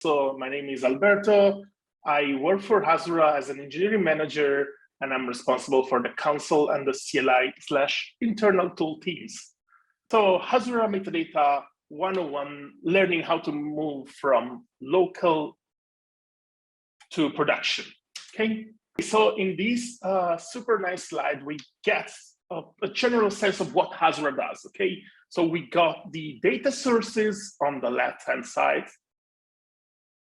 So my name is Alberto. I work for Hasura as an engineering manager, and I'm responsible for the console and the CLI/internal tool teams. So Hasura Metadata 101, learning how to move from local to production, okay? So in this super nice slide, we get a general sense of what Hasura does, okay? So we got the data sources on the left-hand side.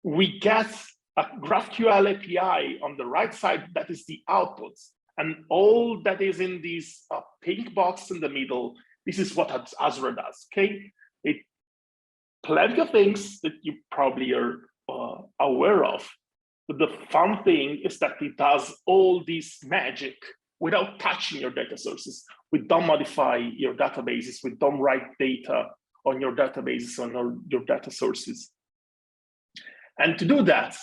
We get a GraphQL API on the right side, that is the output. And all that is in this pink box in the middle, this is what Hasura does, okay? It plenty of things that you probably are aware of. But the fun thing is that it does all this magic without touching your data sources. We don't modify your databases. We don't write data on your databases, on your data sources. And to do that,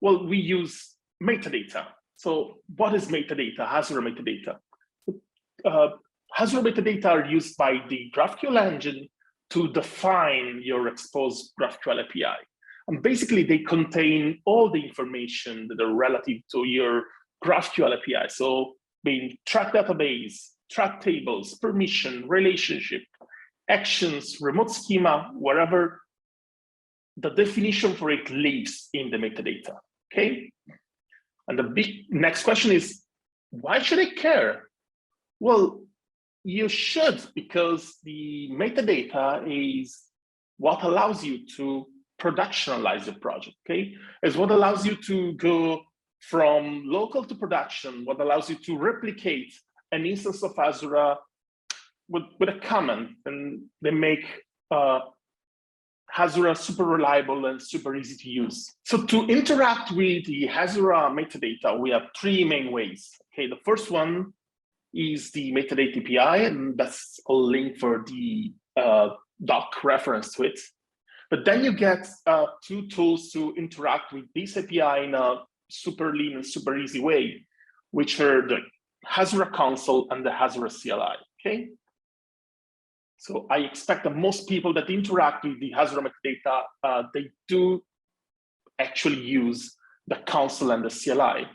well, we use metadata. So what is metadata? Hasura metadata. Hasura metadata are used by the GraphQL engine to define your exposed GraphQL API. And basically, they contain all the information that are relative to your GraphQL API. So being track database, track tables, permission, relationship, actions, remote schema, wherever the definition for it lives in the metadata, okay? And the big next question is, why should I care? Well, you should, because the metadata is what allows you to productionalize your project, okay? It's what allows you to go from local to production, what allows you to replicate an instance of Hasura with a comment, and they make Hasura super reliable and super easy to use. So to interact with the Hasura metadata, we have three main ways. Okay, the first one is the metadata API, and that's a link for the doc reference to it. But then you get two tools to interact with this API in a super lean and super easy way, which are the Hasura console and the Hasura CLI, okay? So I expect that most people that interact with the Hasura metadata, they do actually use the console and the CLI.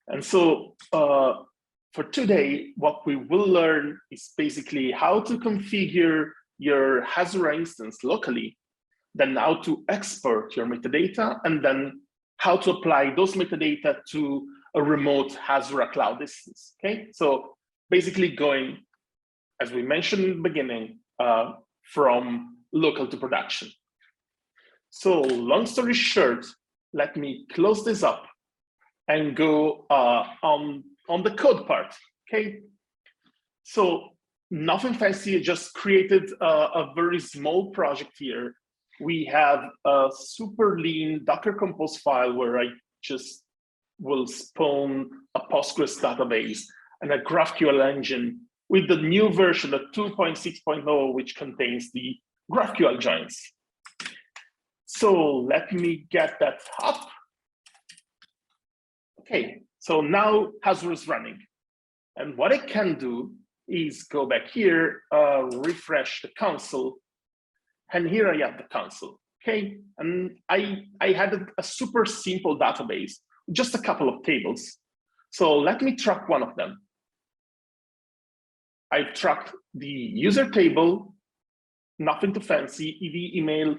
And so for today, what we will learn is basically how to configure your Hasura instance locally, then how to export your metadata, and then how to apply those metadata to a remote Hasura cloud instance, okay? So basically going, as we mentioned in the beginning, from local to production. So long story short, let me close this up and go on the code part, okay? So nothing fancy, I just created a very small project here. We have a super lean Docker Compose file where I just will spawn a Postgres database and a GraphQL engine with the new version, the 2.6.0, which contains the GraphQL joins. So let me get that up. Okay, so now Hasura is running. And what I can do is go back here, refresh the console, and here I have the console, okay? And I had a super simple database, just a couple of tables. So let me track one of them. I've tracked the user table, nothing too fancy, ED, email,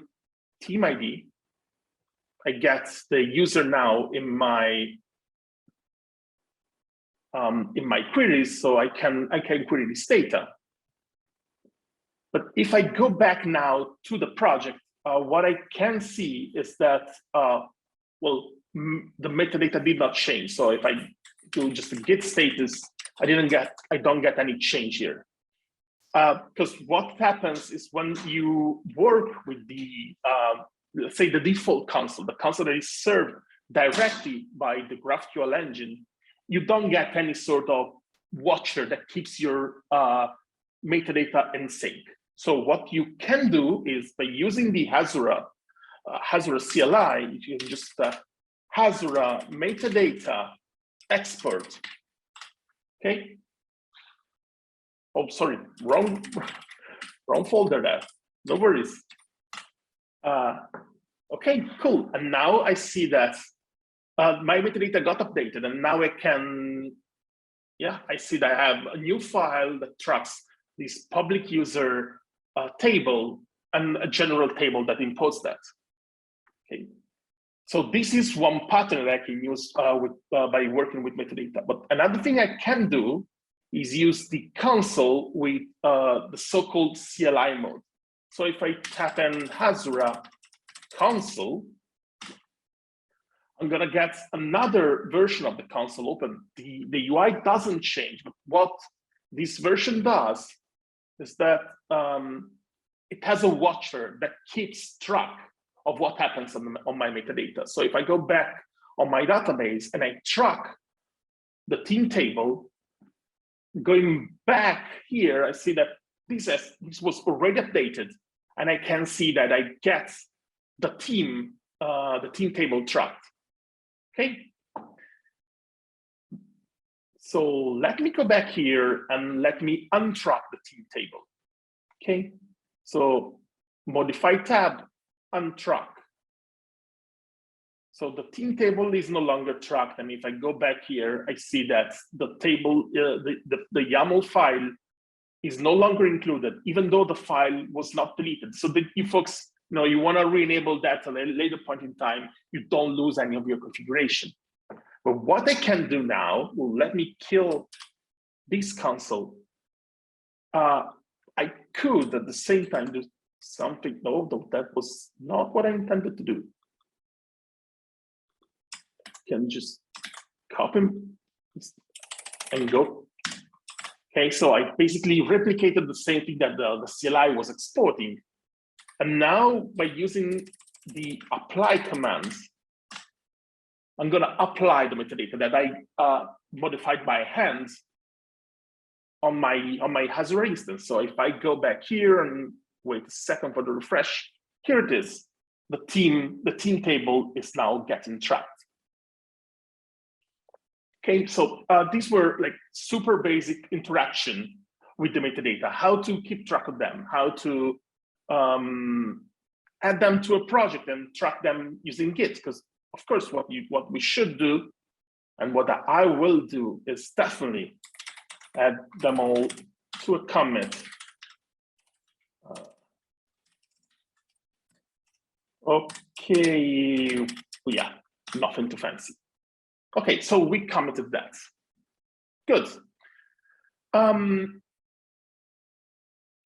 team ID. I get the user now in my queries, so I can query this data. But if I go back now to the project, what I can see is that, well, the metadata did not change. So if I do just a git status, I don't get any change here. Because what happens is when you work with the, let's say the default console, the console that is served directly by the GraphQL engine, you don't get any sort of watcher that keeps your metadata in sync. So what you can do is by using the Hasura CLI, you can just Hasura metadata export. Okay. Oh, sorry, wrong folder there. No worries. Okay, cool. And now I see that my metadata got updated, and now I can, yeah, I see that I have a new file that tracks this public user table and a general table that imports that. Okay, so this is one pattern that I can use by working with metadata. But another thing I can do is use the console with the so-called CLI mode. So if I tap in Hasura console, I'm gonna get another version of the console open. The UI doesn't change, but what this version does is that it has a watcher that keeps track of what happens on my metadata. So if I go back on my database and I track the team table, going back here, I see that this was already updated, and I can see that I get the team table tracked. Okay. So let me go back here and let me untrack the team table. Okay. So modify tab, untrack. So the team table is no longer tracked. And if I go back here, I see that the table, the YAML file is no longer included, even though the file was not deleted. So that you folks, you want to re-enable that at a later point in time, you don't lose any of your configuration. But what I can do now, well, let me kill this console. I could at the same time do something. No, that was not what I intended to do. Can just copy and go. Okay, so I basically replicated the same thing that the CLI was exporting. And now by using the apply commands, I'm gonna apply the metadata that I modified by hand on my Hasura instance. So if I go back here and wait a second for the refresh, here it is. The team table is now getting tracked. Okay, so these were like super basic interaction with the metadata, how to keep track of them, how to add them to a project and track them using Git. Because of course, what we should do and what I will do is definitely add them all to a commit. Okay, yeah, nothing too fancy. Okay, so we committed that. Good.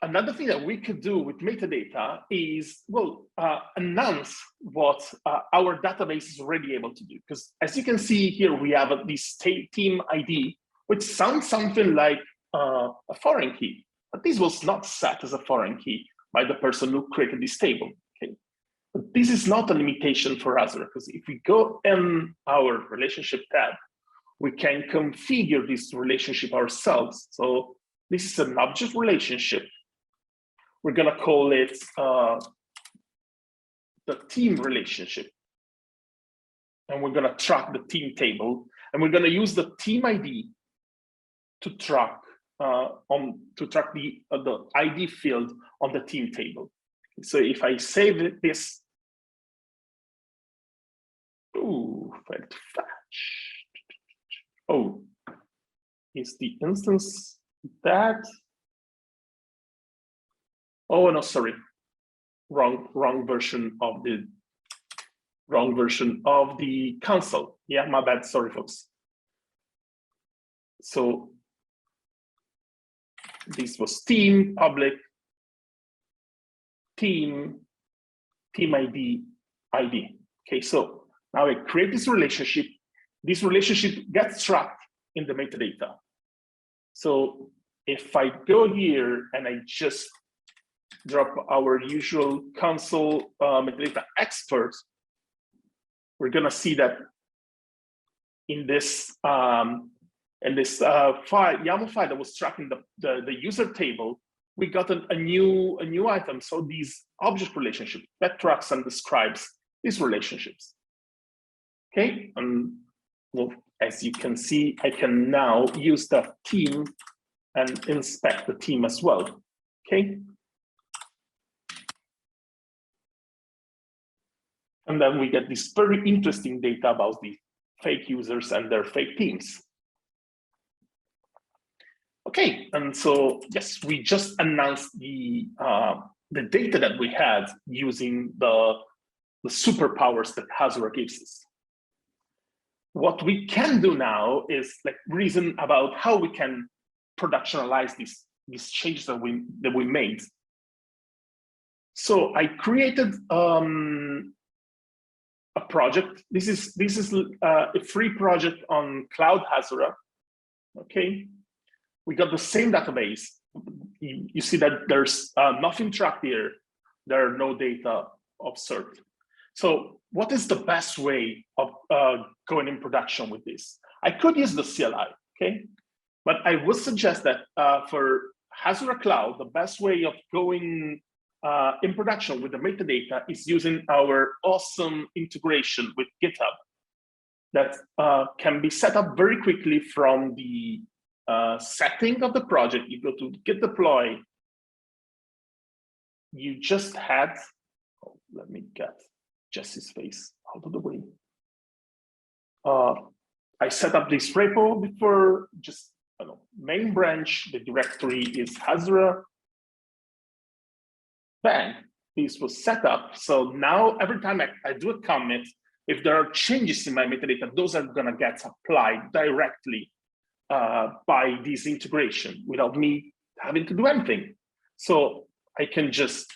Another thing that we could do with metadata is, well, announce what our database is already able to do. Because as you can see here, we have this team ID, which sounds something like a foreign key, but this was not set as a foreign key by the person who created this table. Okay, but this is not a limitation for Hasura, because if we go in our relationship tab, we can configure this relationship ourselves. So this is an object relationship. We're gonna call it the team relationship. And we're gonna track the team table, and we're gonna use the team ID to track the ID field on the team table. So if I save this, ooh, failed to fetch. Oh, is the instance that? Oh no, sorry, wrong version of the console. Yeah, my bad. Sorry, folks. So this was team public team ID. Okay, so now I create this relationship. This relationship gets tracked in the metadata. So if I go here and I just drop our usual console metadata expert, we're gonna see that in this YAML file that was tracking the user table, we got a new item. So these object relationships that tracks and describes these relationships. Okay, and well, as you can see, I can now use that team and inspect the team as well. Okay. And then we get this very interesting data about the fake users and their fake teams. Okay, and so yes, we just announced the data that we had using the superpowers that Hasura gives us. What we can do now is like reason about how we can productionalize these changes that we made. So I created a project. This is a free project on Cloud Hasura. Okay, we got the same database. You see that there's nothing tracked here. There are no data observed. So what is the best way of going in production with this? I could use the CLI, okay? But I would suggest that for Hasura Cloud, the best way of going in production with the metadata is using our awesome integration with GitHub that can be set up very quickly from the setting of the project. You go to Git deploy. You just had, oh, let me get Jesse's face out of the way. I set up this repo before, just main branch, the directory is Hasura. Bang, this was set up. So now every time I do a commit, if there are changes in my metadata, those are gonna get applied directly by this integration without me having to do anything. So I can just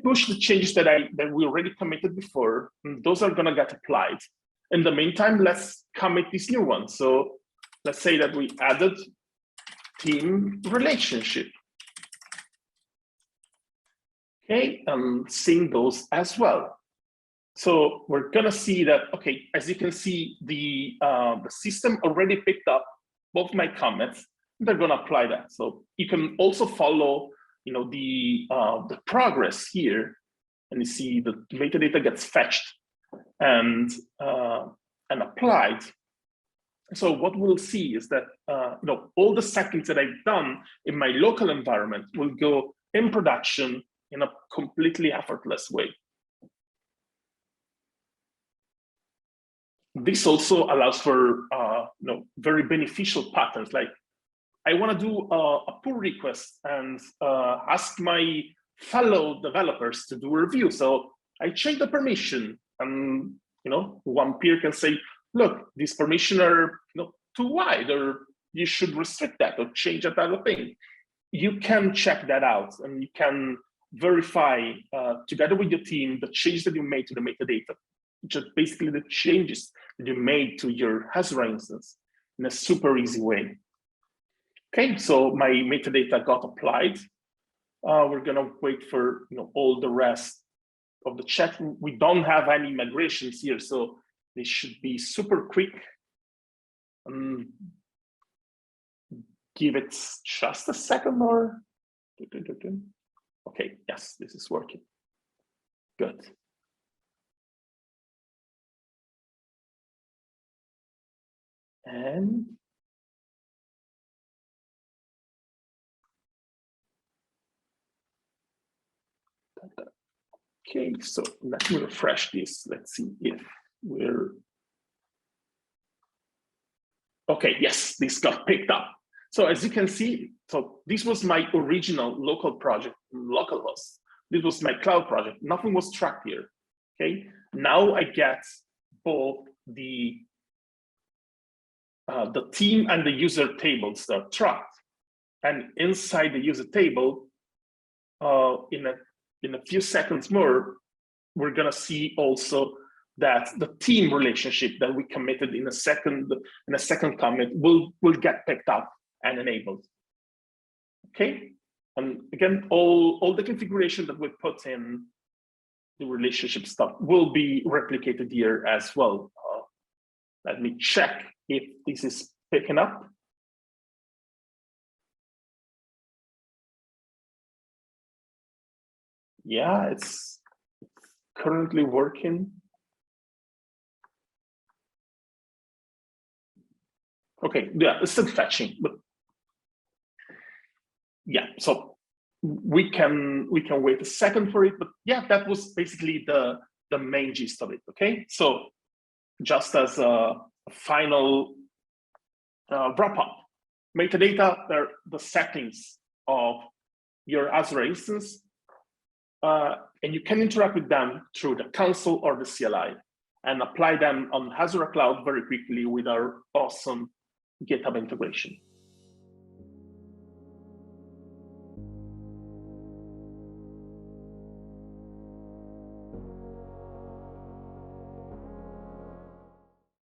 push the changes that we already committed before, and those are gonna get applied. In the meantime, let's commit this new one. So let's say that we added team relationship. Okay, I'm seeing those as well. So we're gonna see that, okay, as you can see, the system already picked up both my comments, and they're gonna apply that. So you can also follow, the progress here, and you see the metadata gets fetched and applied. So what we'll see is that all the settings that I've done in my local environment will go in production in a completely effortless way. This also allows for very beneficial patterns. Like I want to do a pull request and ask my fellow developers to do a review. So I change the permission, and one peer can say, "Look, these permissions are too wide, or you should restrict that or change that other thing." You can check that out, and you can verify together with your team the changes that you made to the metadata, which are basically the changes that you made to your Hasura instance in a super easy way. Okay, so my metadata got applied. We're gonna wait for all the rest of the check. We don't have any migrations here, so they should be super quick. Give it just a second more. Okay, yes, this is working. Good. And okay, so let me refresh this. Let's see if we're okay. Yes, this got picked up. So as you can see, so this was my original local project, localhost. This was my cloud project. Nothing was tracked here. Okay, now I get both the team and the user tables that are tracked, and inside the user table, in a few seconds more, we're gonna see also that the team relationship that we committed in a second commit will get picked up and enabled. Okay, and again, all the configuration that we put in the relationship stuff will be replicated here as well. Let me check if this is picking up. Yeah, it's currently working. Okay, yeah, it's still fetching, but yeah, so we can wait a second for it. But yeah, that was basically the the main gist of it, okay? So just as a final wrap up, metadata are the settings of your Hasura instance, and you can interact with them through the console or the CLI and apply them on Hasura Cloud very quickly with our awesome GitHub integration.